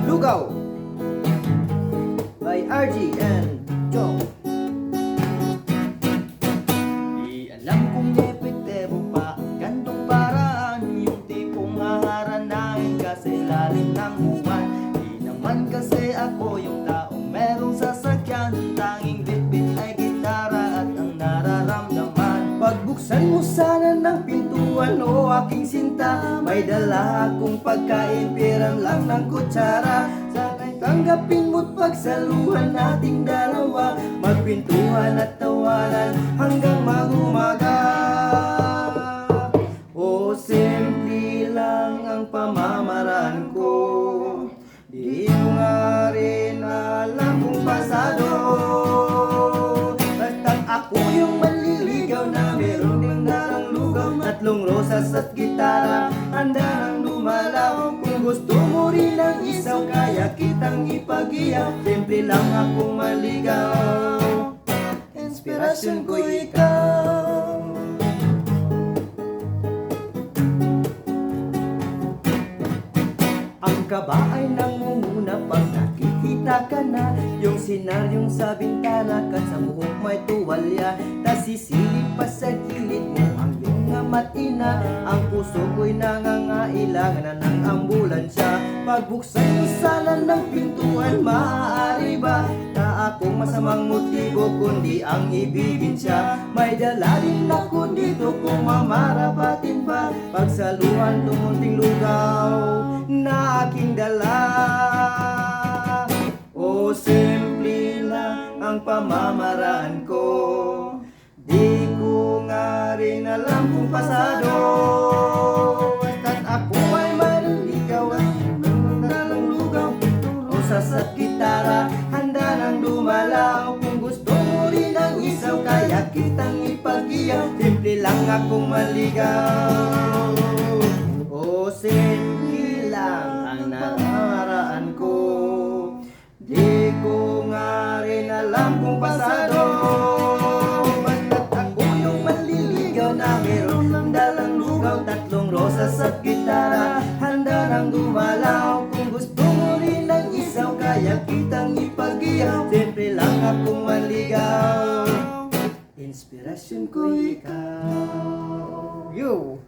Lugaw by RG and Jong. Di alam kung epektibo pa gantong paraan, yung tipong haharanahin ka sa ilalim ng buwan. Di naman kasi ako yung taong merong sasakyan, tanging bitbit ay gitara at ang nararamdaman. Pagbuksan mo sana ng pintuan o aking sinta, may dala akong pagkain, piram lang ng kutsara. Sana'y tanggapin mo't pagsaluhan nating dalawa, magpintuhan at tawanan hanggang mag-umaga. O simple lang ang pamamaraan ko, di ko nga rin alam kung pasado. Basta't ako yung maliligaw na meron ding darang lugaw, tatlong rosas at gitara, handa nang lumalaw. Kung gusto mo rin ng isaw, kaya kitang ipagiyaw. Simple lang akong maligaw, inspirasyon ko ikaw. Ang kaba ay nangunguna pag nakikita ka na, yung senaryong sa bintana kat sa buhok may tuwalya. Tas sisilip pa sa gilid mo ang iyong ama't ina, ang puso ko'y nangangailangan na ng ambulansya. Pagbuksan mo sana ng pintuan, maaari ba na akong masamang motibo kundi ang ibigin siya? May dala rin ako dito kung mamarapatin pa, pagsaluhan tumunting lugaw na aking dala. O simple lang ang pamamaraan ko, di ko nga rin alam kung pasado. Basta't ako ay maniligaw at dalang lugaw, rosas at gitara, handa nang dumalaw. Kung gusto mo rin ng isaw, kaya kitang ipagiyaw. Simple lang akong maligaw. O simple lang ang nakaraan ko, di ko nga rin alam kung pasado. Basta't ako yung maliligaw na meron ng dalang lugaw, tatlong rosas at gitara, handa nang dumalaw. Kung gusto mo rin ng isaw, kaya kitang ipagiyaw. Simple lang akong maligaw, inspirasyon ko ikaw. You.